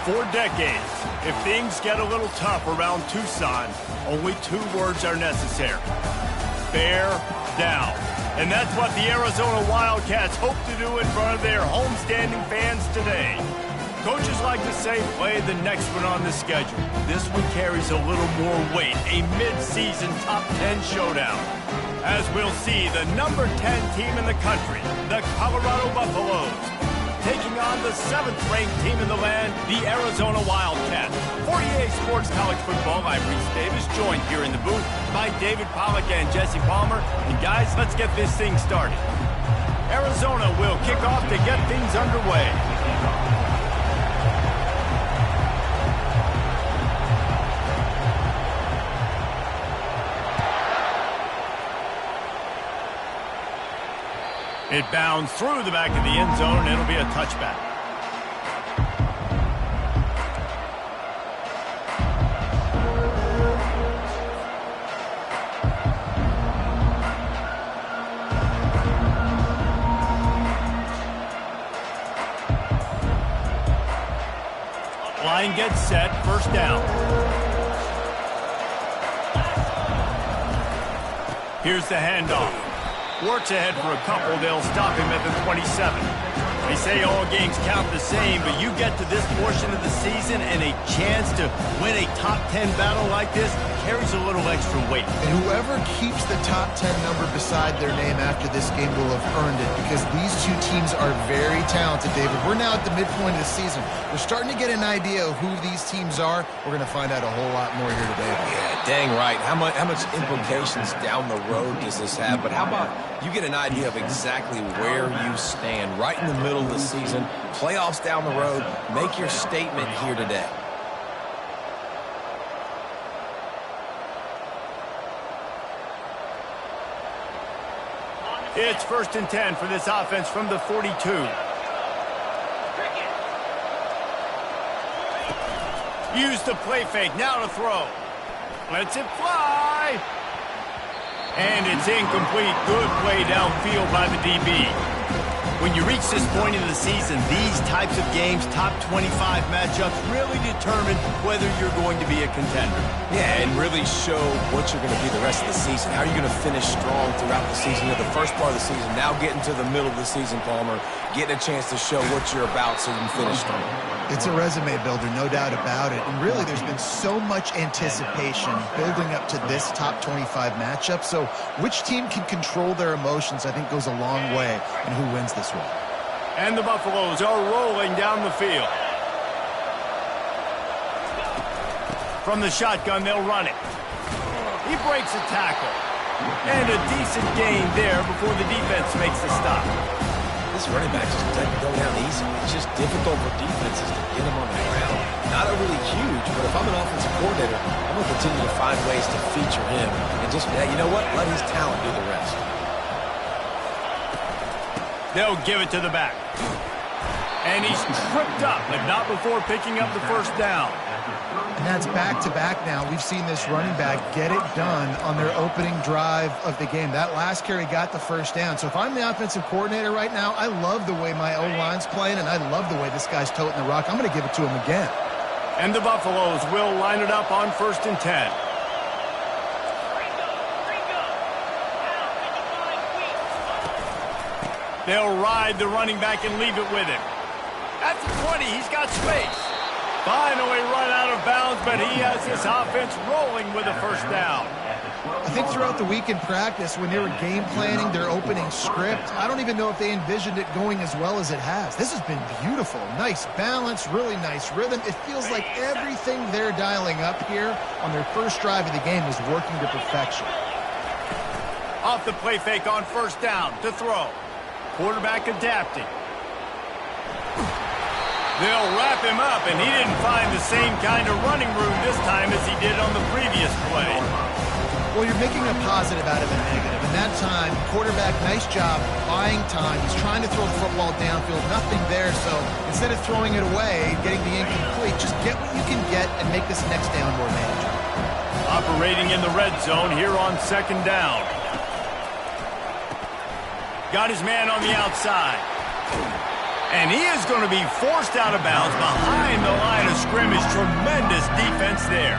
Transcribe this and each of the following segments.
For decades, if things get a little tough around Tucson, only 2 words are necessary. Bear down. And that's what the Arizona Wildcats hope to do in front of their homestanding fans today. Coaches like to say, play the next one on the schedule. This one carries a little more weight, a mid-season top 10 showdown. As we'll see, the number 10 team in the country, the Colorado Buffaloes, taking on the 7th-ranked team in the land, the Arizona Wildcats. For EA Sports College Football, I'm Reese Davis, joined here in the booth by David Pollack and Jesse Palmer. And guys, let's get this thing started. Arizona will kick off to get things underway. It bounds through the back of the end zone, and it'll be a touchback. Line gets set, first down. Here's the handoff. Works ahead for a couple. They'll stop him at the 27. They say all games count the same, but you get to this portion of the season and a chance to win a top 10 battle like this carries a little extra weight. And whoever keeps the top 10 number beside their name after this game will have earned it, because these 2 teams are very talented, David. We're now at the midpoint of the season. We're starting to get an idea of who these teams are. We're going to find out a whole lot more here today. Yeah, dang right. How much implications down the road does this have? But how about you get an idea of exactly where you stand right in the middle of the season, playoffs down the road, make your statement here today. It's 1st and 10 for this offense from the 42. Use the play fake, now to throw. Lets it fly. And it's incomplete. Good play downfield by the DB. When you reach this point in the season, these types of games, top 25 matchups, really determine whether you're going to be a contender. Yeah, and really show what you're going to be the rest of the season. How are you going to finish strong throughout the season? The first part of the season, now getting to the middle of the season, Palmer, getting a chance to show what you're about so you can finish strong. It's a resume builder, no doubt about it. And really, there's been so much anticipation building up to this top 25 matchup. So which team can control their emotions, I think, goes a long way in who wins this one. And the Buffaloes are rolling down the field. From the shotgun, they'll run it. He breaks a tackle. And a decent gain there before the defense makes the stop. This running back just doesn't go down easy. It's just difficult for defenses to get him on the ground. Not overly huge, but if I'm an offensive coordinator, I'm going to continue to find ways to feature him. And just, you know what? Let his talent do the rest. They'll give it to the back. And he's tripped up, but not before picking up the first down. And that's back-to-back now. We've seen this running back get it done on their opening drive of the game. That last carry got the first down. So if I'm the offensive coordinator right now, I love the way my O-line's playing, and I love the way this guy's toting the rock. I'm going to give it to him again. And the Buffaloes will line it up on 1st and 10. They'll ride the running back and leave it with him. At the 20, he's got space. Finally run out of bounds, but he has his offense rolling with a first down. I think throughout the week in practice, when they were game planning their opening script, I don't even know if they envisioned it going as well as it has. This has been beautiful. Nice balance, really nice rhythm. It feels like everything they're dialing up here on their first drive of the game is working to perfection. Off the play fake on first down to throw. Quarterback adapting. They'll wrap him up, and he didn't find the same kind of running room this time as he did on the previous play. Well, you're making a positive out of a negative. And that time, quarterback, nice job buying time. He's trying to throw the football downfield. Nothing there, so instead of throwing it away, getting the incomplete, just get what you can get and make this next down more manageable. Operating in the red zone here on 2nd down. Got his man on the outside. And he is going to be forced out of bounds behind the line of scrimmage. Tremendous defense there.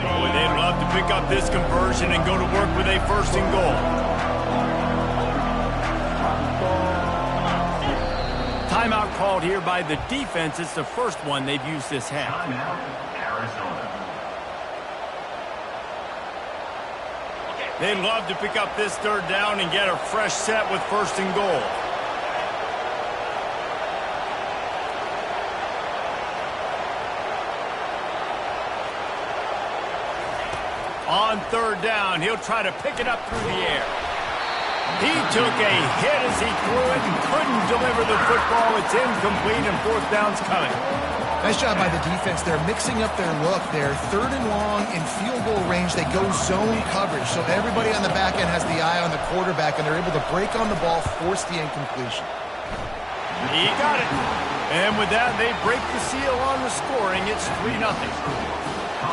Oh, they'd love to pick up this conversion and go to work with a 1st and goal. Timeout called here by the defense. It's the first one they've used this half. They'd love to pick up this 3rd down and get a fresh set with 1st and goal. On 3rd down, he'll try to pick it up through the air. He took a hit as he threw it and couldn't deliver the football. It's incomplete and 4th down's coming. Nice job by the defense. They're mixing up their look. They're 3rd and long in field goal range. They go zone coverage. So everybody on the back end has the eye on the quarterback, and they're able to break on the ball, force the incompletion. He got it. And with that, they break the seal on the scoring. It's 3-0.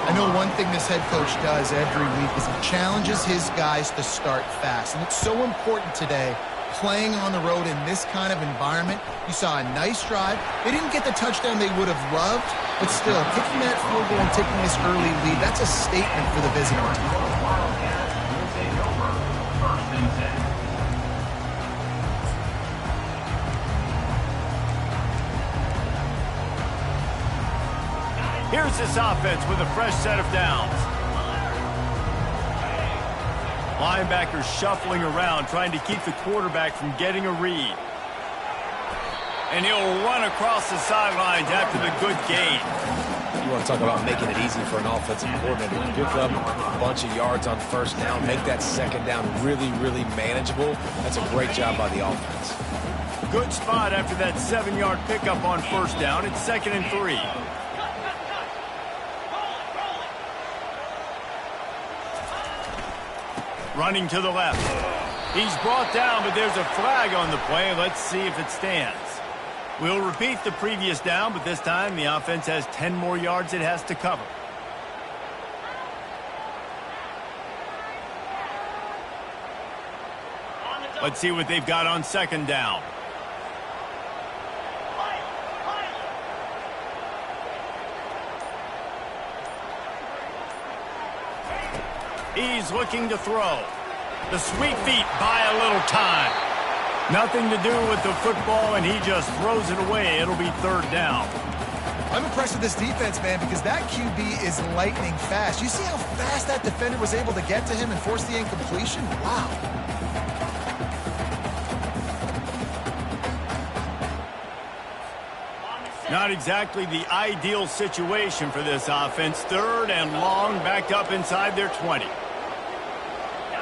I know one thing this head coach does every week is he challenges his guys to start fast. And it's so important today, playing on the road in this kind of environment. You saw a nice drive. They didn't get the touchdown they would have loved, but still, kicking that field goal and taking this early lead, that's a statement for the visiting team. Here's this offense with a fresh set of downs. Linebackers shuffling around, trying to keep the quarterback from getting a read. And he'll run across the sidelines after the good gain. You want to talk about making it easy for an offensive coordinator to pick up a bunch of yards on 1st down, make that 2nd down really, really manageable. That's a great job by the offense. Good spot after that 7-yard pickup on 1st down. It's 2nd and 3. Running to the left. He's brought down, but there's a flag on the play. Let's see if it stands. We'll repeat the previous down, but this time the offense has 10 more yards it has to cover. Let's see what they've got on 2nd down. He's looking to throw. The sweet feet buy a little time. Nothing to do with the football, and he just throws it away. It'll be 3rd down. I'm impressed with this defense, man, because that QB is lightning fast. You see how fast that defender was able to get to him and force the incompletion? Wow. Not exactly the ideal situation for this offense. 3rd and long, backed up inside their 20.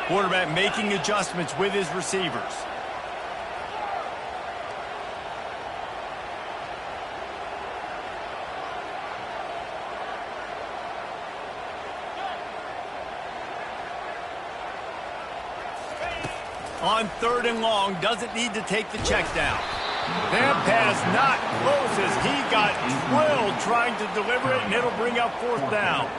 Quarterback making adjustments with his receivers. On 3rd and long, doesn't need to take the check down. That pass not close as he got drilled trying to deliver it, and it'll bring up 4th down.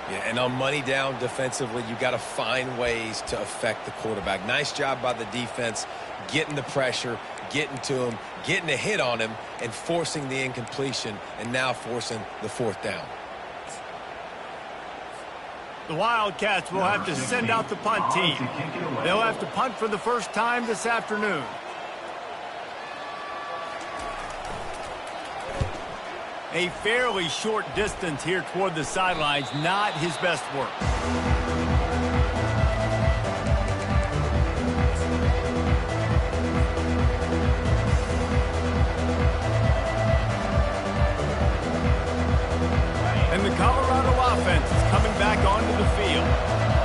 Yeah, and on money down defensively, you got to find ways to affect the quarterback. Nice job by the defense, getting the pressure, getting to him, getting a hit on him, and forcing the incompletion, and now forcing the 4th down. The Wildcats will have to send out the punt team. They'll have to punt for the first time this afternoon. A fairly short distance here toward the sidelines, not his best work. And the Colorado offense is coming back onto the field.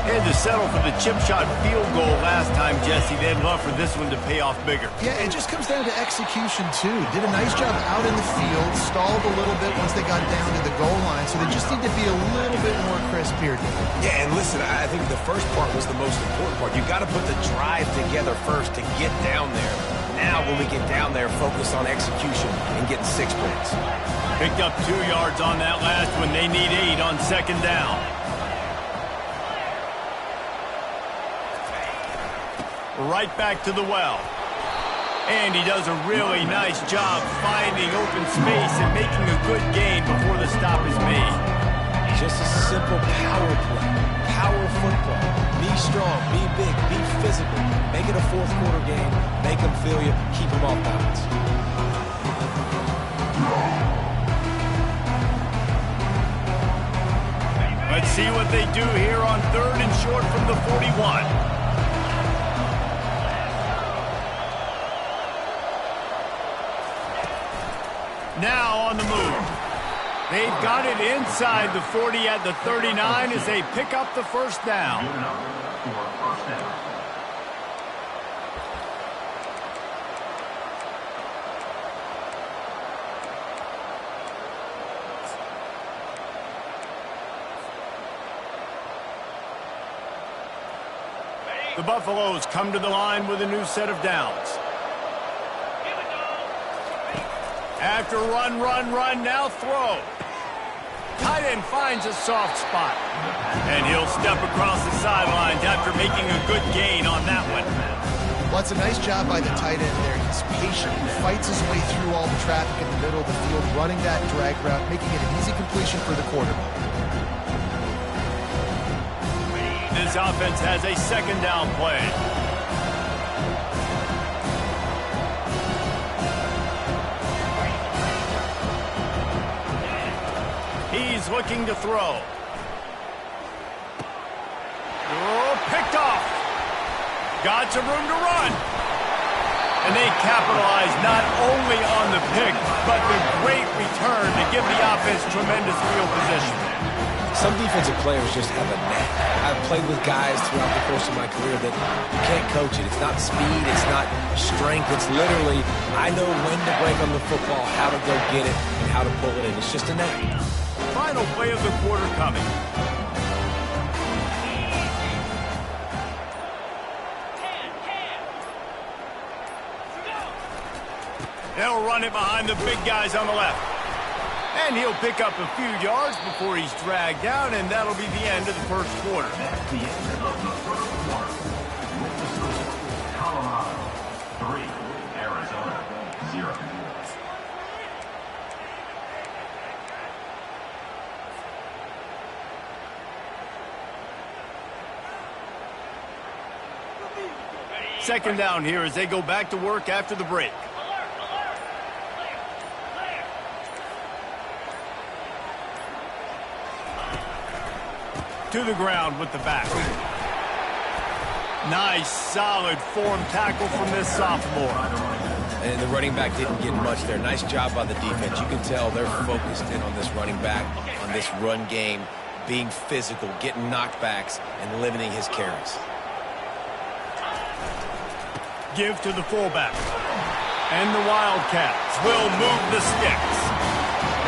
They had to settle for the chip shot field goal last time, Jesse. They'd love for this one to pay off bigger. Yeah, it just comes down to execution, too. Did a nice job out in the field, stalled a little bit once they got down to the goal line, so they just need to be a little bit more crisp here. Yeah, and listen, I think the first part was the most important part. You got to put the drive together first to get down there. now when we get down there, focus on execution and getting 6 points. Picked up 2 yards on that last one. They need 8 on second down. Right back to the well. And he does a really nice job finding open space and making a good gain before the stop is made. Just a simple power play. Power football. Be strong, be big, be physical. Make it a fourth-quarter game. Make them feel you. Keep them off balance. Let's see what they do here on 3rd and short from the 41. Now on the move. They've got it inside the 40 at the 39 as they pick up the first down. The Buffaloes come to the line with a new set of downs. After run, now throw. Tight end finds a soft spot. And he'll step across the sidelines after making a good gain on that one. Well, it's a nice job by the tight end there. He's patient. He fights his way through all the traffic in the middle of the field, running that drag route, making it an easy completion for the quarterback. This offense has a second down play. He's looking to throw. Oh, picked off. Got some room to run. And they capitalize not only on the pick, but the great return to give the offense tremendous field position. Some defensive players just have a knack. I've played with guys throughout the course of my career that you can't coach it. It's not speed, it's not strength. It's literally, I know when to break on the football, how to go get it, and how to pull it in. It's just a knack. Final play of the quarter coming. They'll run it behind the big guys on the left. And he'll pick up a few yards before he's dragged down, and that'll be the end of the first quarter. That's the end of the first quarter. Colorado 3, Arizona 0. Second down here as they go back to work after the break. To the ground with the back. Nice, solid form tackle from this sophomore. And the running back didn't get much there. Nice job by the defense. You can tell they're focused in on this running back, on this run game, being physical, getting knockbacks, and limiting his carries. Give to the fullback. And the Wildcats will move the sticks.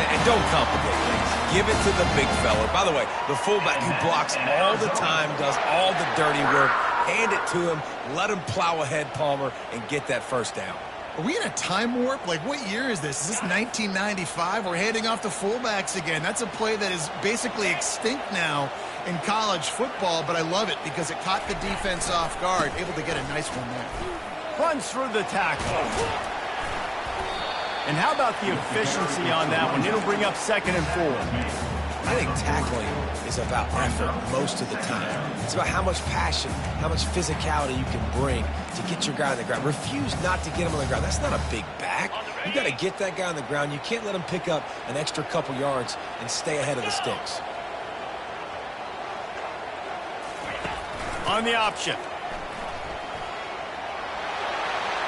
And don't complicate things. Give it to the big fella. By the way, the fullback who blocks all the time, does all the dirty work. Hand it to him. Let him plow ahead, Palmer, and get that first down. Are we in a time warp? Like, what year is this? Is this 1995? We're handing off to fullbacks again. That's a play that is basically extinct now in college football, but I love it because it caught the defense off guard, able to get a nice one there. Runs through the tackle. And how about the efficiency on that one? It'll bring up 2nd and 4. I think tackling is about effort most of the time. It's about how much passion, how much physicality you can bring to get your guy on the ground. Refuse not to get him on the ground. That's not a big back. You got to get that guy on the ground. You can't let him pick up an extra couple yards and stay ahead of the sticks. On the option.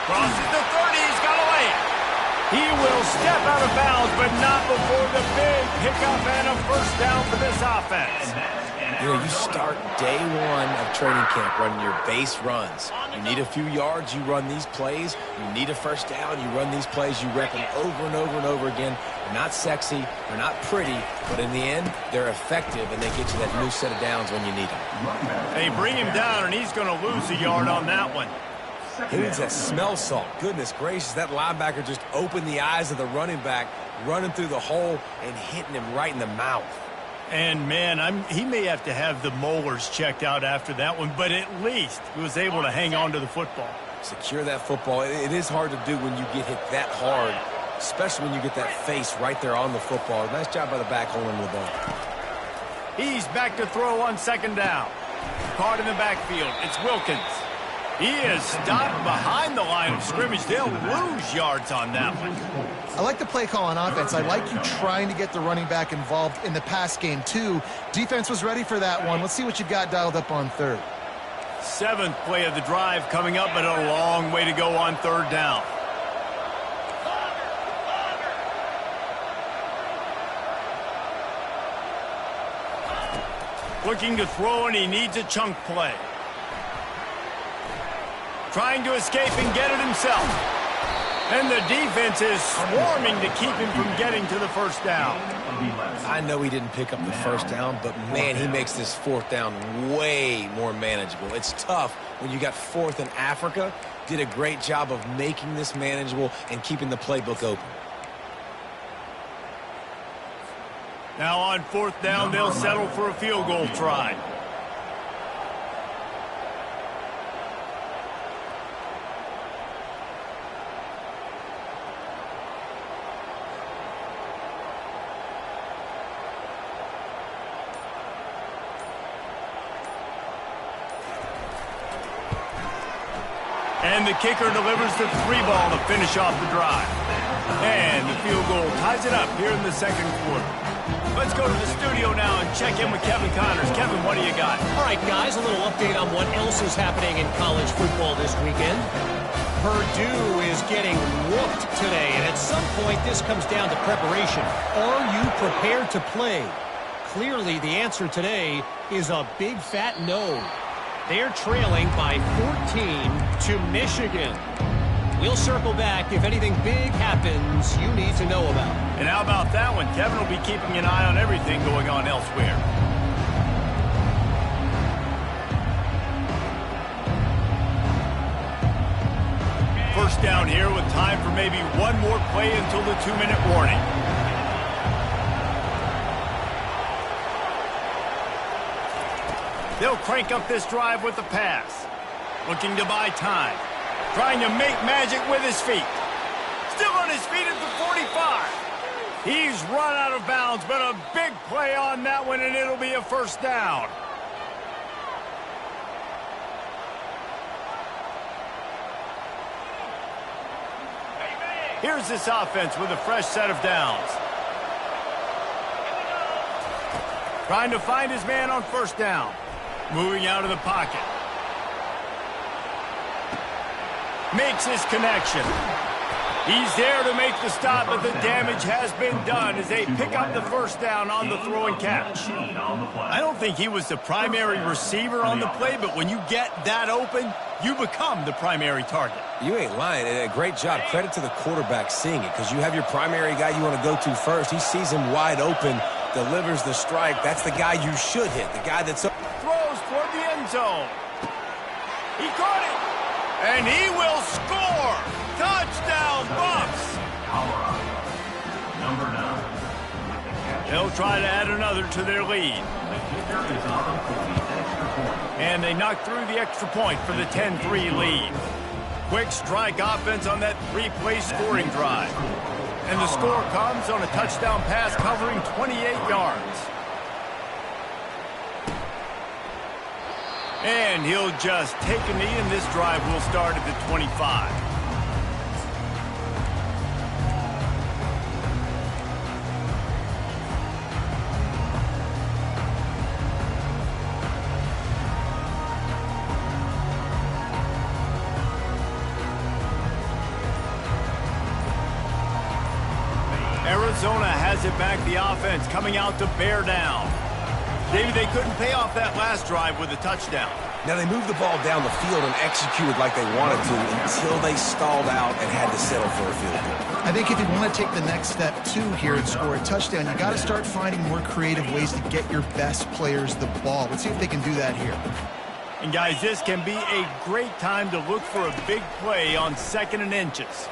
Crosses the 30. He's got away. He will step out of bounds, but not before the big pickup and a first down for this offense. You know, you start day one of training camp running your base runs. You need a few yards, you run these plays. You need a first down, you run these plays. You rep them over and over and over again. They're not sexy, they're not pretty, but in the end, they're effective, and they get you that new set of downs when you need them. They bring him down, and he's going to lose a yard on that one. He needs that smell salt. Goodness gracious, that linebacker just opened the eyes of the running back, running through the hole and hitting him right in the mouth. And, man, he may have to have the molars checked out after that one, but at least he was able to hang on to the football. Secure that football. It is hard to do when you get hit that hard, especially when you get that face right there on the football. Nice job by the back holding the ball. He's back to throw on second down. Caught in the backfield. It's Wilkins. He is stopped behind the line of scrimmage. They'll lose yards on that one. I like the play call on offense. I like you trying to get the running back involved in the pass game, too. Defense was ready for that one. Let's see what you've got dialed up on third. 7th play of the drive coming up, but a long way to go on third down. Looking to throw, and he needs a chunk play. Trying to escape and get it himself. And the defense is swarming to keep him from getting to the first down. I know he didn't pick up the first down, but, man, he makes this fourth down way more manageable. It's tough when you got 4th in Africa. Did a great job of making this manageable and keeping the playbook open. Now on 4th down, they'll settle for a field goal try. And the kicker delivers the 3 ball to finish off the drive. And the field goal ties it up here in the second quarter. Let's go to the studio now and check in with Kevin Connors. Kevin, what do you got? All right, guys, a little update on what else is happening in college football this weekend. Purdue is getting whooped today, and at some point this comes down to preparation. Are you prepared to play? Clearly, the answer today is a big fat no. They're trailing by 14 to Michigan. We'll circle back if anything big happens you need to know about. And how about that one? Kevin will be keeping an eye on everything going on elsewhere. First down here with time for maybe one more play until the 2-minute warning. They'll crank up this drive with the pass. Looking to buy time. Trying to make magic with his feet. Still on his feet at the 45. He's run out of bounds, but a big play on that one, and it'll be a first down. Here's this offense with a fresh set of downs. Trying to find his man on first down. Moving out of the pocket. Makes his connection. He's there to make the stop, but the damage has been done as they pick up the first down on the throw and catch. I don't think he was the primary receiver on the play, but when you get that open, you become the primary target. You ain't lying. And a great job. Credit to the quarterback seeing it, because you have your primary guy you want to go to first. He sees him wide open, delivers the strike. That's the guy you should hit, the guy that's... Throws toward the end zone. He caught it. And he will score! Touchdown, Buffs! Number 9. They'll try to add another to their lead. The kicker is on for the extra point. And they knock through the extra point for the 10-3 lead. Quick strike offense on that 3-play scoring drive. And the score comes on a touchdown pass covering 28 yards. And he'll just take a knee, and this drive will start at the 25. Arizona has it back, the offense coming out to bear down. Maybe they couldn't pay off that last drive with a touchdown. Now, they moved the ball down the field and executed like they wanted to until they stalled out and had to settle for a field goal. I think if you want to take the next step, too, here and score a touchdown, you got to start finding more creative ways to get your best players the ball. Let's see if they can do that here. And, guys, this can be a great time to look for a big play on 2nd and inches.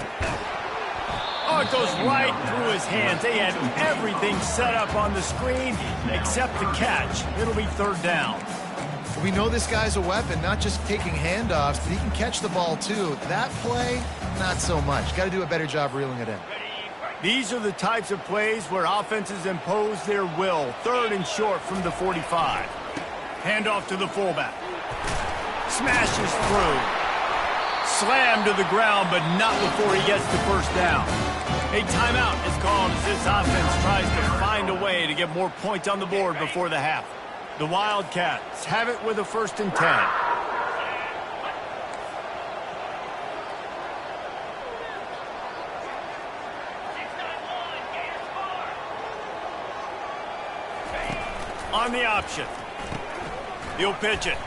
Oh, it goes right through his hands. They had everything set up on the screen except the catch. It'll be 3rd down. We know this guy's a weapon, not just taking handoffs, but he can catch the ball too. That play, not so much. Got to do a better job reeling it in. These are the types of plays where offenses impose their will. 3rd and short from the 45. Handoff to the fullback. Smashes through. Slammed to the ground, but not before he gets the 1st down. A timeout is called as this offense tries to find a way to get more points on the board before the half. The Wildcats have it with a 1st and 10. On the option. He'll pitch it.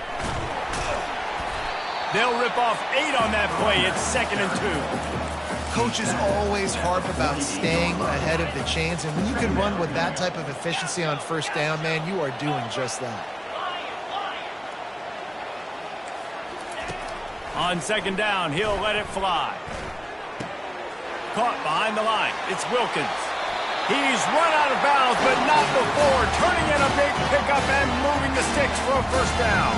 They'll rip off 8 on that play. It's 2nd and 2. Coaches always harp about staying ahead of the chains, and when you can run with that type of efficiency on 1st down, man, you are doing just that. On 2nd down, he'll let it fly. Caught behind the line. It's Wilkins. He's run out of bounds, but not before turning in a big pickup and moving the sticks for a 1st down.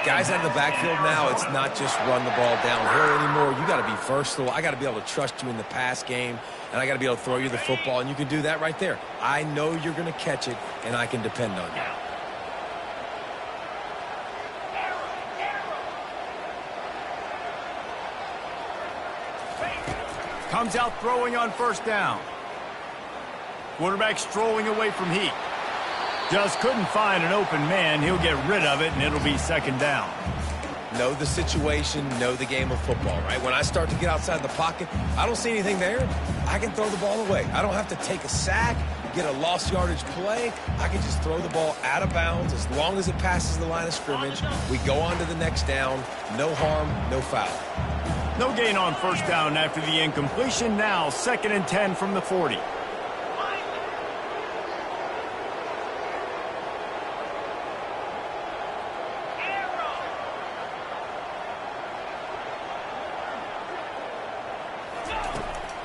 Guys out of the backfield now, it's not just run the ball downhill anymore. You got to be versatile. I got to be able to trust you in the pass game, and I got to be able to throw you the football, and you can do that right there. I know you're going to catch it, and I can depend on you. Comes out throwing on 1st down. Quarterback strolling away from Heat. Just couldn't find an open man. He'll get rid of it, and it'll be 2nd down. Know the situation, know the game of football, right? When I start to get outside the pocket, I don't see anything there. I can throw the ball away. I don't have to take a sack, get a lost yardage play. I can just throw the ball out of bounds as long as it passes the line of scrimmage. We go on to the next down. No harm, no foul. No gain on 1st down after the incompletion. Now 2nd and 10 from the 40.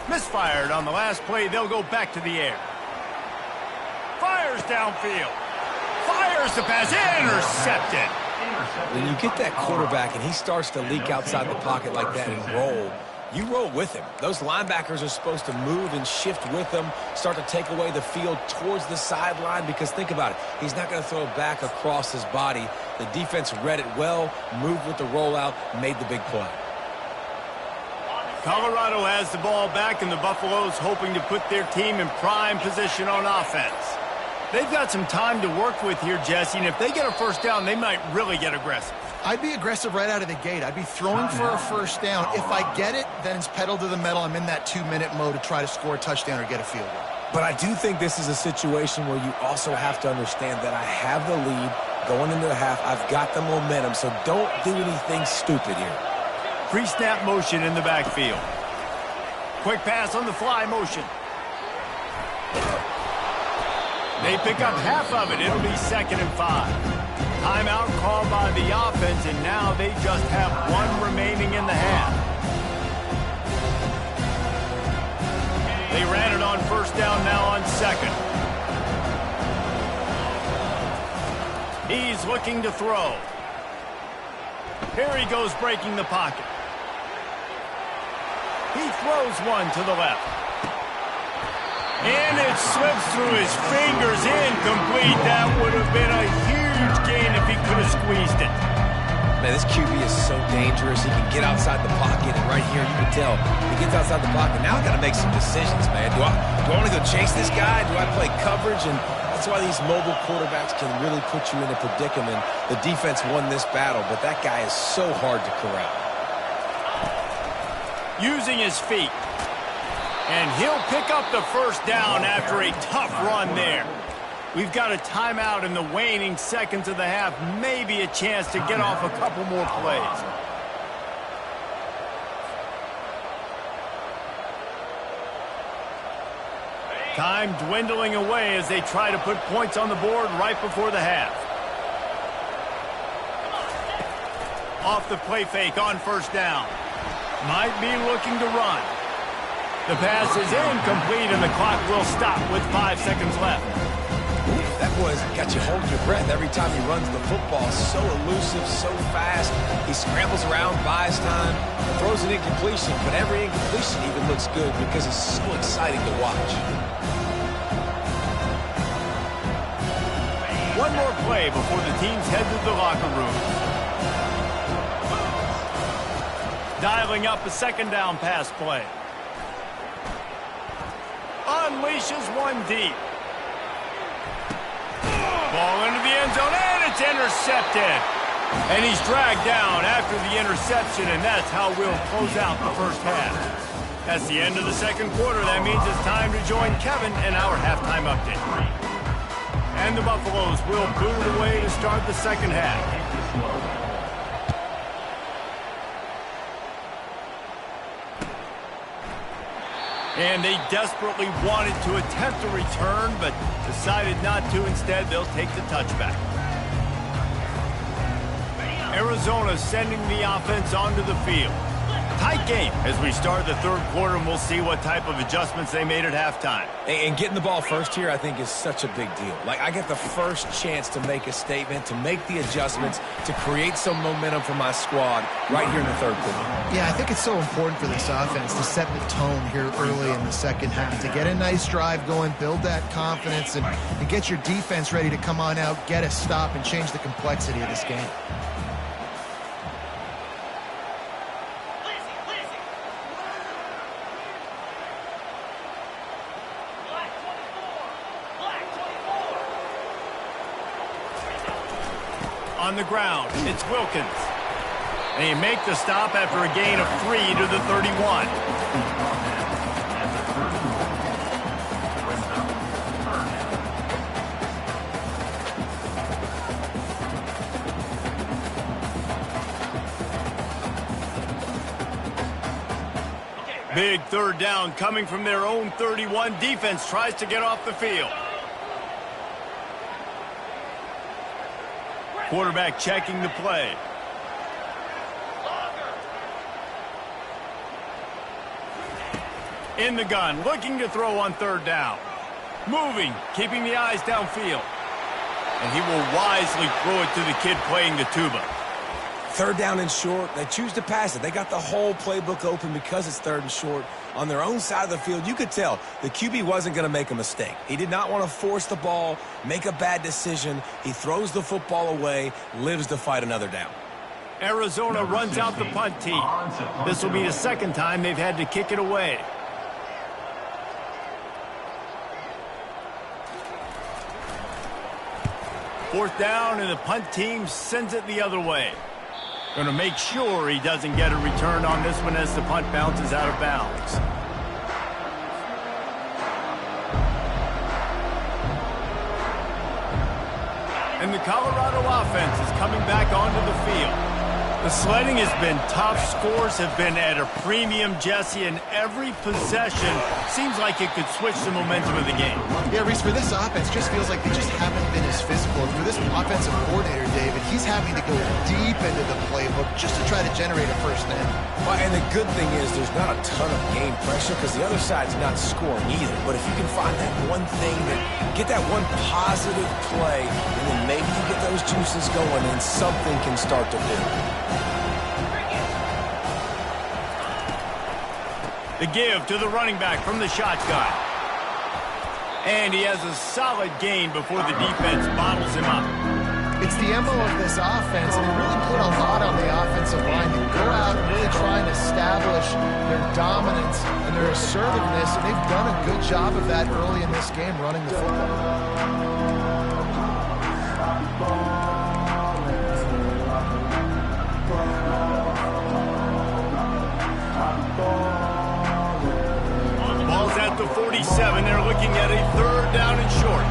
Misfired on the last play. They'll go back to the air. Fires downfield. Fires the pass. Intercepted. When you get that quarterback and he starts to leak outside the pocket like that and roll, you roll with him. Those linebackers are supposed to move and shift with him, start to take away the field towards the sideline, because think about it. He's not going to throw it back across his body. The defense read it well, moved with the rollout, made the big play. Colorado has the ball back, and the Buffaloes hoping to put their team in prime position on offense. They've got some time to work with here, Jesse, and if they get a 1st down, they might really get aggressive. I'd be aggressive right out of the gate. I'd be throwing for a 1st down. If I get it, then it's pedal to the metal. I'm in that 2-minute mode to try to score a touchdown or get a field goal. But I do think this is a situation where you also have to understand that I have the lead going into the half. I've got the momentum, so don't do anything stupid here. Pre-snap motion in the backfield. Quick pass on the fly motion. They pick up half of it. It'll be 2nd and 5. Timeout called by the offense, and now they just have 1 remaining in the half. They ran it on 1st down, now on 2nd. He's looking to throw. Here he goes, breaking the pocket. He throws one to the left. And it slips through his fingers, incomplete. That would have been a huge gain if he could have squeezed it. Man, this QB is so dangerous. He can get outside the pocket, and right here you can tell he gets outside the pocket. Now I got to make some decisions, man. Do I want to go chase this guy? Do I play coverage? And that's why these mobile quarterbacks can really put you in a predicament. The defense won this battle, but that guy is so hard to corral. Using his feet. And he'll pick up the 1st down after a tough run there. We've got a timeout in the waning seconds of the half. Maybe a chance to get off a couple more plays. Time dwindling away as they try to put points on the board right before the half. off the play fake on first down. Might be looking to run. The pass is incomplete, and the clock will stop with 5 seconds left. That was got you holding your breath every time he runs the football. So elusive, so fast. He scrambles around, buys time, throws an incompletion, but every incompletion even looks good because it's so exciting to watch. One more play before the teams head to the locker room. Dialing up a second down pass play. Unleashes one deep. Ball into the end zone, and it's intercepted. And he's dragged down after the interception, and that's how we'll close out the first half. That's the end of the second quarter. That means it's time to join Kevin in our halftime update. And the Buffaloes will boot it away to start the second half. And they desperately wanted to attempt a return, but decided not to. Instead, they'll take the touchback. Arizona sending the offense onto the field. Tight game as we start the third quarter, and we'll see what type of adjustments they made at halftime. And getting the ball first here, I think, is such a big deal. Like, I get the first chance to make a statement, to make the adjustments, to create some momentum for my squad right here in the third quarter. Yeah, I think it's so important for this offense to set the tone here early in the second half, to get a nice drive going, build that confidence, and get your defense ready to come on out, get a stop, and change the complexity of this game. On the ground, it's Wilkins. And he make the stop after a gain of 3 to the 31. Big third down coming from their own 31. Defense tries to get off the field. Quarterback checking the play. In the gun, looking to throw on third down. Moving, keeping the eyes downfield. And he will wisely throw it to the kid playing the tuba. Third down and short, they choose to pass it. They got the whole playbook open because it's third and short. On their own side of the field, you could tell the QB wasn't going to make a mistake. He did not want to force the ball, make a bad decision. He throws the football away, lives to fight another down. Arizona runs out the punt team. This will be the second time they've had to kick it away. Fourth down, and the punt team sends it the other way. Going to make sure he doesn't get a return on this one as the punt bounces out of bounds. And the Colorado offense is coming back onto the field. The sledding has been tough. Scores have been at a premium, Jesse, and every possession seems like it could switch the momentum of the game. Yeah, Reese, for this offense, just feels like they just haven't been as physical. For this offensive coordinator, David, he's having to go deep into the playbook just to try to generate a first down. Well, and the good thing is there's not a ton of game pressure because the other side's not scoring either. But if you can find that one thing, get that one positive play, and then maybe you get those juices going and something can start to build. The give to the running back from the shotgun. And he has a solid gain before the defense bottles him up. It's the MO of this offense, and they really put a lot on the offensive line to go out and really try and establish their dominance and their assertiveness, and they've done a good job of that early in this game running the football. Ball's at the 47. They're looking at a third down and short.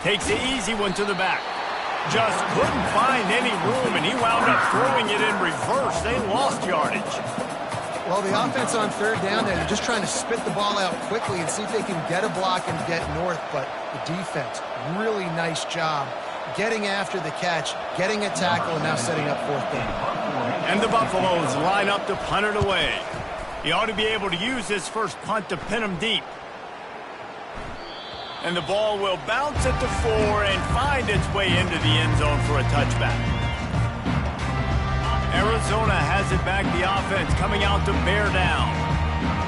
Takes the easy one to the back. Just couldn't find any room, and he wound up throwing it in reverse. They lost yardage. Well, the offense on third down there, they're just trying to spit the ball out quickly and see if they can get a block and get north, but The defense, really nice job getting after the catch, getting a tackle, and now setting up fourth down. And the Buffaloes line up to punt it away. He ought to be able to use this first punt to pin him deep. And the ball will bounce at the 4 and find its way into the end zone for a touchback. Arizona has it back, the offense coming out to bear down.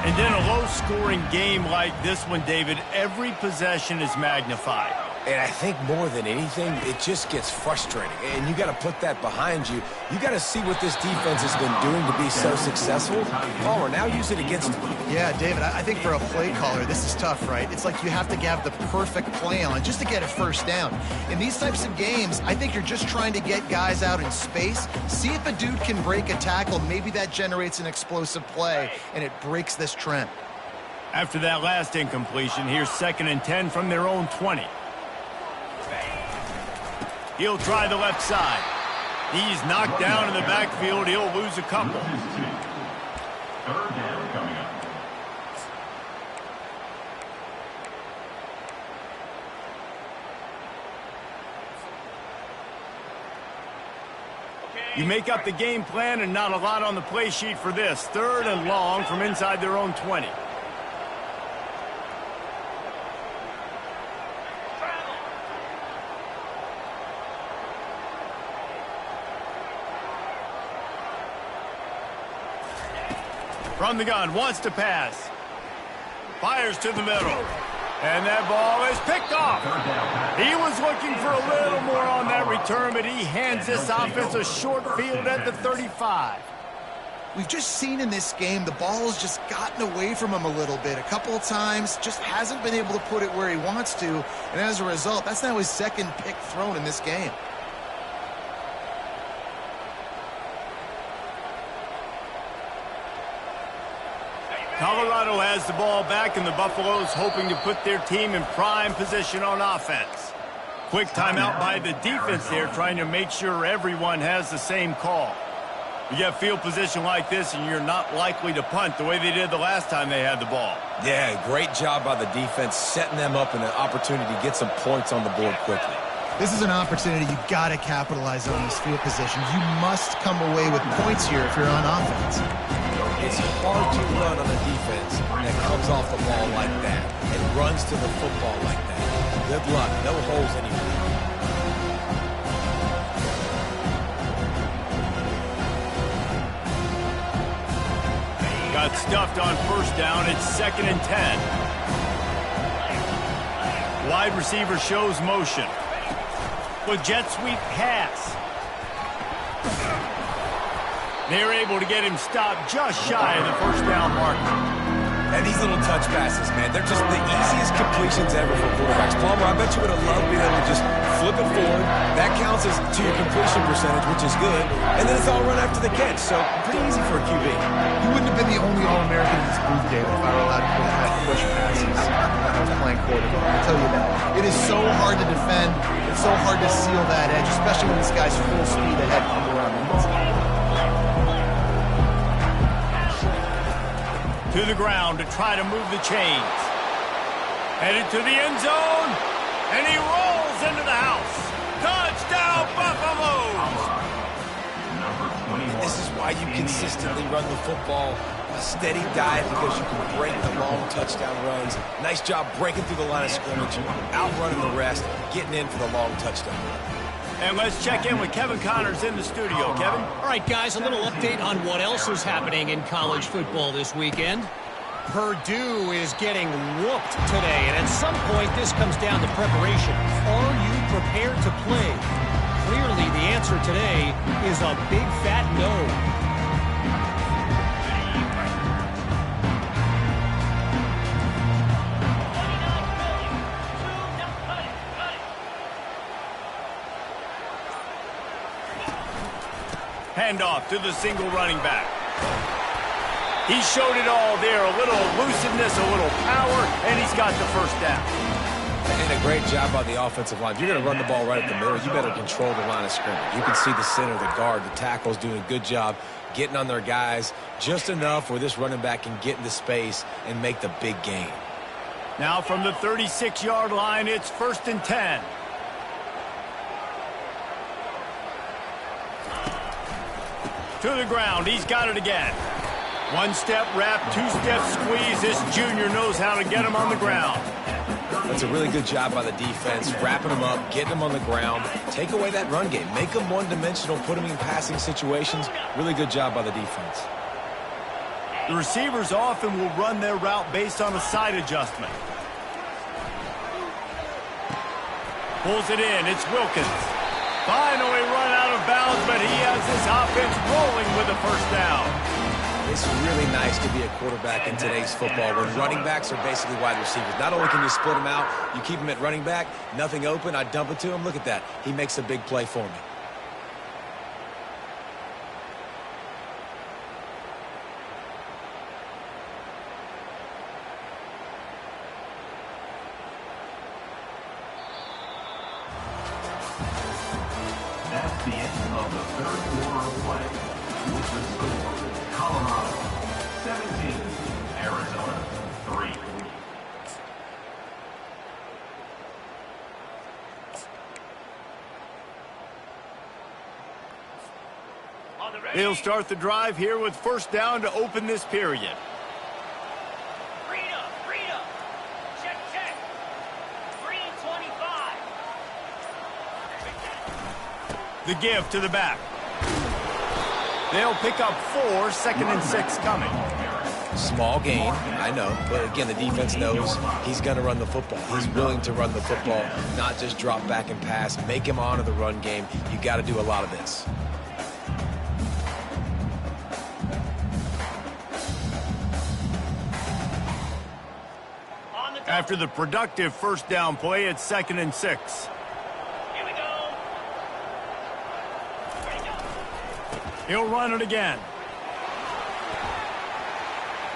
And in a low-scoring game like this one, David, every possession is magnified. And I think more than anything, it just gets frustrating. And you got to put that behind you. You got to see what this defense has been doing to be so successful. Palmer, now use it against them. Yeah, David, I think for a play caller, this is tough, right? It's like you have to have the perfect play on just to get a first down. In these types of games, I think you're just trying to get guys out in space, see if a dude can break a tackle. Maybe that generates an explosive play, and it breaks this trend. After that last incompletion, here's 2nd and 10 from their own 20. He'll try the left side. He's knocked down in the backfield. He'll lose a couple. 3rd down coming up. You make up the game plan and not a lot on the play sheet for this. 3rd and long from inside their own 20. From the gun, wants to pass. Fires to the middle. And that ball is picked off. He was looking for a little more on that return, but he hands this offense a short field at the 35. We've just seen in this game the ball has just gotten away from him a little bit. A couple of times, just hasn't been able to put it where he wants to. And as a result, that's now his 2nd pick thrown in this game. Colorado has the ball back, and the Buffaloes hoping to put their team in prime position on offense. Quick timeout by the defense there, trying to make sure everyone has the same call. You get field position like this, and you're not likely to punt the way they did the last time they had the ball. Yeah, great job by the defense, setting them up in an opportunity to get some points on the board quickly. This is an opportunity you've got to capitalize on these field positions. You must come away with points here if you're on offense. It's hard to run on a defense that comes off the ball like that and runs to the football like that. Good luck. No holes anywhere. Got stuffed on 1st down. It's 2nd and 10. Wide receiver shows motion. With jet sweep pass. They're able to get him stopped just shy of the 1st down marker. And these little touch passes, man, they're just the easiest completions ever for quarterbacks. Palmer, I bet you would have loved being able to just flip it forward. That counts as to your completion percentage, which is good. And then it's all run after the catch, so pretty easy for a QB. You wouldn't have been the only All-American in this booth, David, if I were allowed to push passes when I was playing quarterback. I'll tell you that. It is so hard to defend. It's so hard to seal that edge, especially when this guy's full speed ahead comes around the inside. To the ground to try to move the chains. Headed to the end zone, and he rolls into the house. Touchdown, Buffaloes! This is why you consistently run the football. A steady diet because you can break the long touchdown runs. Nice job breaking through the line of scrimmage, outrunning the rest, getting in for the long touchdown run. And let's check in with Kevin Connors in the studio. Kevin? All right, guys, a little update on what else is happening in college football this weekend. Purdue is getting whooped today, and at some point this comes down to preparation. Are you prepared to play? Clearly the answer today is a big fat no. Handoff to the single running back. He showed it all there. A little elusiveness, a little power, and he's got the 1st down. And a great job by the offensive line. If you're going to run the ball right at the middle, you better control the line of scrimmage. You can see the center, the guard, the tackles doing a good job getting on their guys just enough where this running back can get into space and make the big game. Now from the 36-yard line, it's 1st and 10. To the ground, he's got it again. One-step wrap, two-step squeeze. This junior knows how to get him on the ground. That's a really good job by the defense, wrapping him up, getting him on the ground. Take away that run game. Make him one-dimensional, put him in passing situations. Really good job by the defense. The receivers often will run their route based on a side adjustment. Pulls it in. It's Wilkins. Finally run out of bounds, but he has his offense rolling with a first down. It's really nice to be a quarterback in today's football when running backs are basically wide receivers. Not only can you split them out, you keep them at running back, nothing open, I dump it to him. Look at that. He makes a big play for me. That's the end of the third quarter of play. With the score, Colorado 17, Arizona 3. They'll start the drive here with first down to open this period. Check. Green 25. The give to the back. They'll pick up 4, 2nd and 6 coming. Small gain, I know, but again, the defense knows he's going to run the football. He's willing to run the football, not just drop back and pass, make him honor the run game. You got to do a lot of this. After the productive first down play, it's 2nd and 6. Here we go. He'll run it again.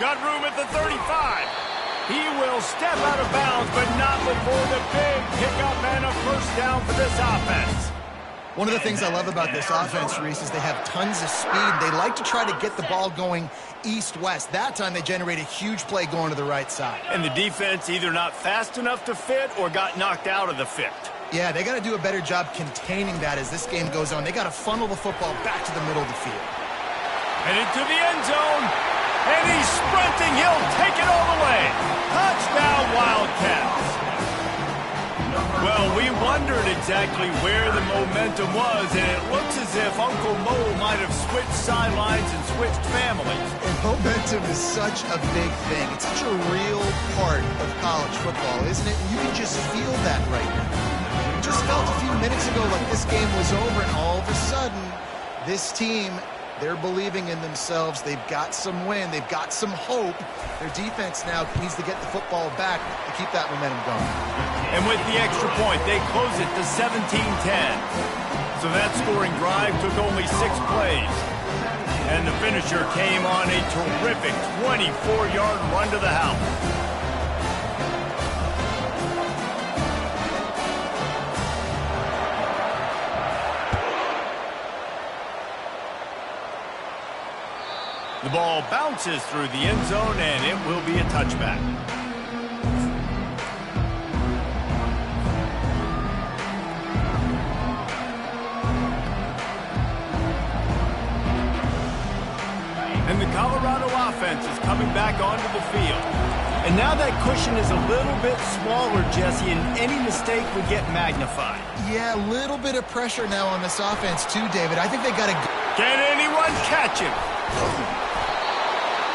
Got room at the 35. He will step out of bounds, but not before the big pickup and a first down for this offense. One of the things I love about this offense, Reese, is they have tons of speed. They like to try to get the ball going east-west. That time they generate a huge play going to the right side. And the defense either not fast enough to fit or got knocked out of the fit. Yeah, they got to do a better job containing that as this game goes on. They got to funnel the football back to the middle of the field. And into the end zone. And he's sprinting. He'll take it all the way. Touchdown, Wildcats. Well, we wondered exactly where the momentum was, and it looks as if Uncle Mo might have switched sidelines and switched families. And momentum is such a big thing. It's such a real part of college football, isn't it? And you can just feel that right now. It just felt a few minutes ago like this game was over, and all of a sudden, this team, they're believing in themselves. They've got some wind. They've got some hope. Their defense now needs to get the football back to keep that momentum going. And with the extra point, they close it to 17-10. So that scoring drive took only 6 plays. And the finisher came on a terrific 24-yard run to the house. The ball bounces through the end zone, and it will be a touchback. And the Colorado offense is coming back onto the field. And now that cushion is a little bit smaller, Jesse, and any mistake would get magnified. Yeah, a little bit of pressure now on this offense too, David. I think they got to... Can anyone catch him?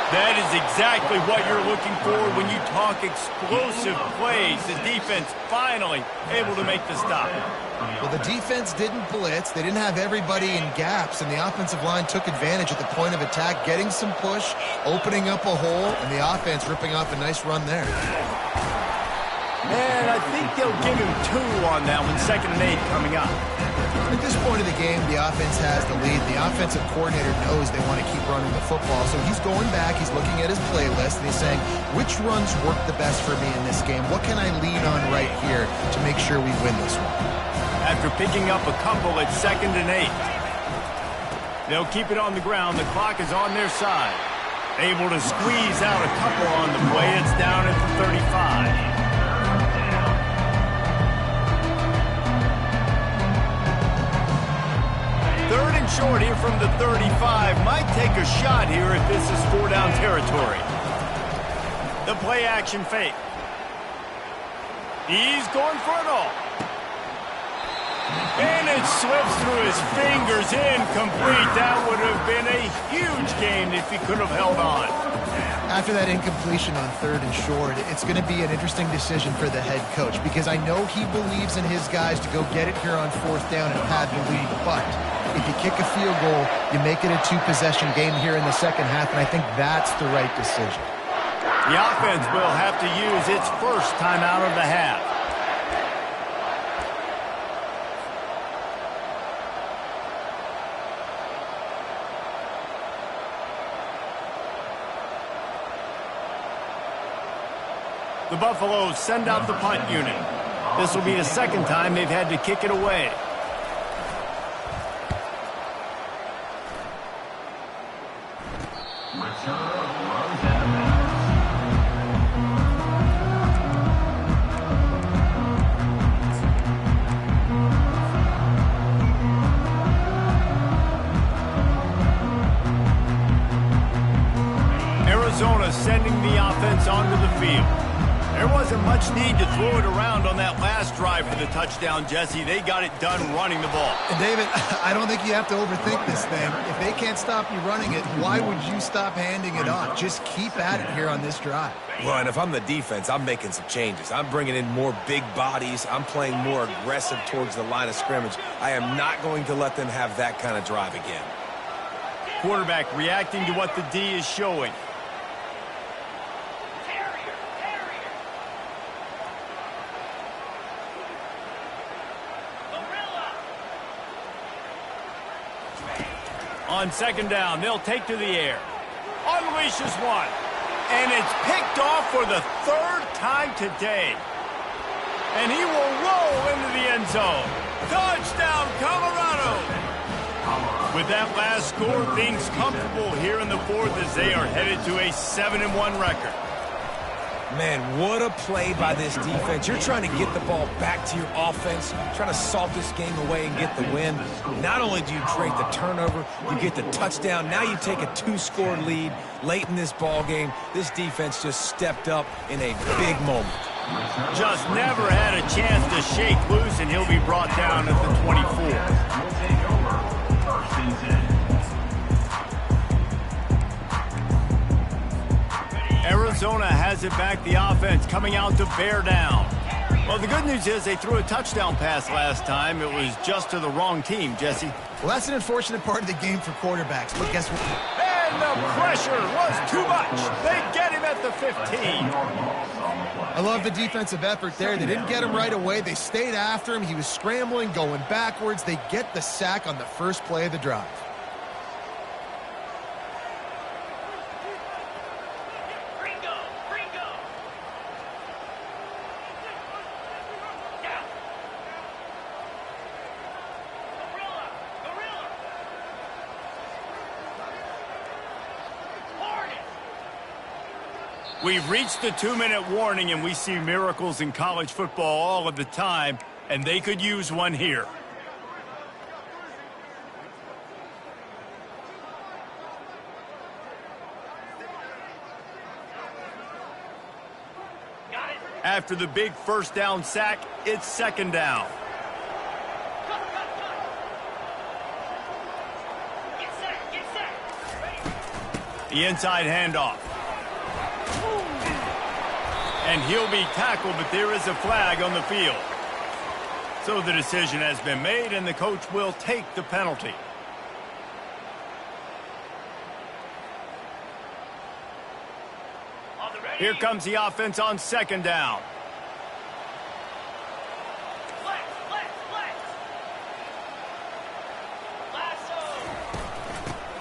That is exactly what you're looking for when you talk explosive plays. The defense finally able to make the stop. Well, the defense didn't blitz. They didn't have everybody in gaps, and the offensive line took advantage at the point of attack, getting some push, opening up a hole, and the offense ripping off a nice run there. And I think they'll give him 2 on that one, 2nd and 8 coming up. At this point of the game, the offense has the lead. The offensive coordinator knows they want to keep running the football, so he's going back, he's looking at his playlist, and he's saying, which runs work the best for me in this game? What can I lean on right here to make sure we win this one? After picking up a couple at 2nd and 8. They'll keep it on the ground. The clock is on their side. Able to squeeze out a couple on the play. It's down at the 35. short here from the 35. Might take a shot here if this is 4-down territory. The play action fake. He's going for it all. And it slips through his fingers, incomplete. That would have been a huge gain if he could have held on. After that incompletion on 3rd and short, it's going to be an interesting decision for the head coach because I know he believes in his guys to go get it here on 4th down and pad the lead. But if you kick a field goal, you make it a 2-possession game here in the second half, and I think that's the right decision. The offense will have to use its first timeout of the half. The Buffaloes send out the punt unit. This will be the second time they've had to kick it away. Arizona sending the offense onto the field. There wasn't much need to throw it around on that last drive for the touchdown, Jesse. They got it done running the ball. And David, I don't think you have to overthink this thing. If they can't stop you running it, why would you stop handing it off? Just keep at it here on this drive. Well, and if I'm the defense, I'm making some changes. I'm bringing in more big bodies. I'm playing more aggressive towards the line of scrimmage. I am not going to let them have that kind of drive again. Quarterback reacting to what the D is showing. On 2nd down, they'll take to the air. Unleashes one. And it's picked off for the 3rd time today. And he will roll into the end zone. Touchdown, Colorado! With that last score, things comfortable here in the 4th as they are headed to a 7-1 record. Man, what a play by this defense. You're trying to get the ball back to your offense, trying to salt this game away and get the win. Not only do you create the turnover, you get the touchdown. Now you take a 2-score lead late in this ball game. This defense just stepped up in a big moment. Just never had a chance to shake loose, and he'll be brought down at the 24. Arizona has it back, the offense coming out to bear down. Well, the good news is they threw a touchdown pass last time. It was just to the wrong team, Jesse. Well, that's an unfortunate part of the game for quarterbacks, but guess what? And the pressure was too much. They get him at the 15. I love the defensive effort there. They didn't get him right away. They stayed after him. He was scrambling, going backwards. They get the sack on the first play of the drive. We've reached the 2-minute warning, and we see miracles in college football all of the time, and they could use one here. After the big 1st down sack, it's 2nd down. The inside handoff. And he'll be tackled, but there is a flag on the field. So the decision has been made, and the coach will take the penalty. Here comes the offense on 2nd down.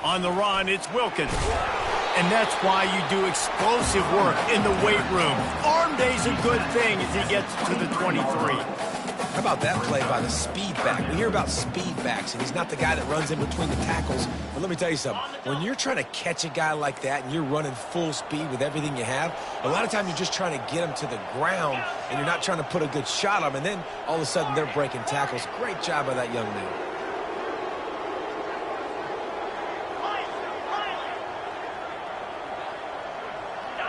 On the run, it's Wilkins. And that's why you do explosive work in the weight room. Arm day's a good thing as he gets to the 23. How about that play by the speed back? We hear about speed backs, and he's not the guy that runs in between the tackles. But let me tell you something. When you're trying to catch a guy like that and you're running full speed with everything you have, a lot of times you're just trying to get him to the ground, and you're not trying to put a good shot on him. And then all of a sudden they're breaking tackles. Great job by that young man.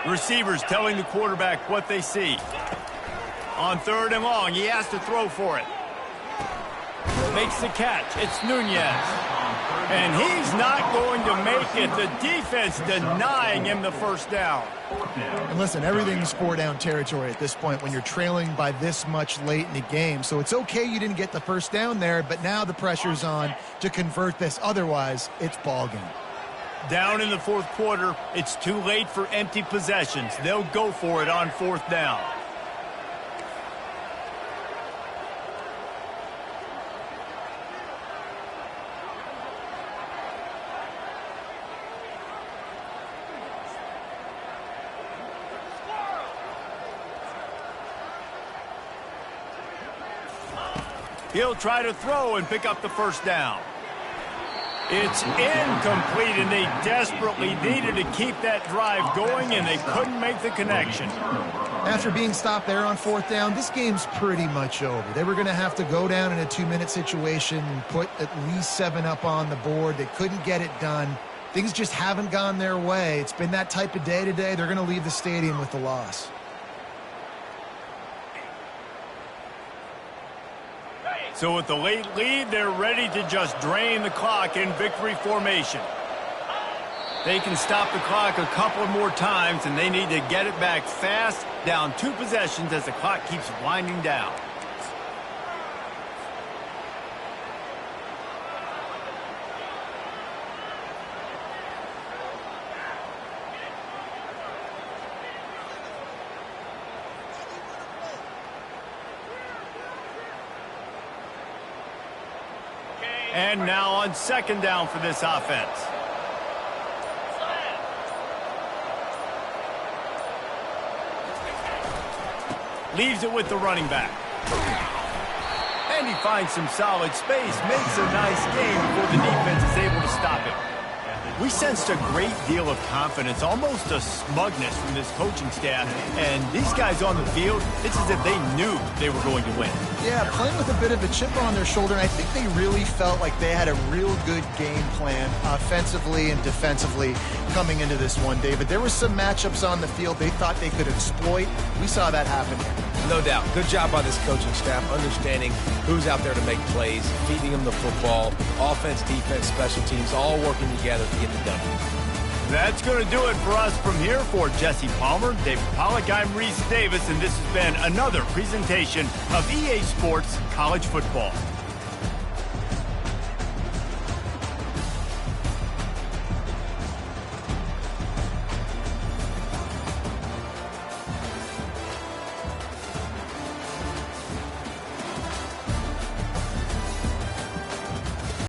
Receivers telling the quarterback what they see. On 3rd and long, he has to throw for it. Makes the catch. It's Nunez. And he's not going to make it. The defense denying him the first down. And listen, everything's 4-down territory at this point when you're trailing by this much late in the game. So it's okay you didn't get the first down there, but now the pressure's on to convert this. Otherwise, it's ball game. Down in the 4th quarter, it's too late for empty possessions. They'll go for it on 4th down. He'll try to throw and pick up the first down. It's incomplete, and they desperately needed to keep that drive going, and they couldn't make the connection. After being stopped there on 4th down, this game's pretty much over. They were going to have to go down in a 2-minute situation and put at least 7 up on the board. They couldn't get it done. Things just haven't gone their way. It's been that type of day today. They're going to leave the stadium with the loss. So with the late lead, they're ready to just drain the clock in victory formation. They can stop the clock a couple more times, and they need to get it back fast, down 2 possessions as the clock keeps winding down. And now on 2nd down for this offense. Leaves it with the running back. And he finds some solid space, makes a nice game before the defense is able to stop him. We sensed a great deal of confidence, almost a smugness from this coaching staff. And these guys on the field, it's as if they knew they were going to win. Yeah, playing with a bit of a chip on their shoulder, and I think they really felt like they had a real good game plan offensively and defensively coming into this one, David. There were some matchups on the field they thought they could exploit. We saw that happen here. No doubt. Good job by this coaching staff, understanding who's out there to make plays, feeding them the football, offense, defense, special teams, all working together to get the W. That's going to do it for us from here. For Jesse Palmer, David Pollack, I'm Reese Davis, and this has been another presentation of EA Sports College Football.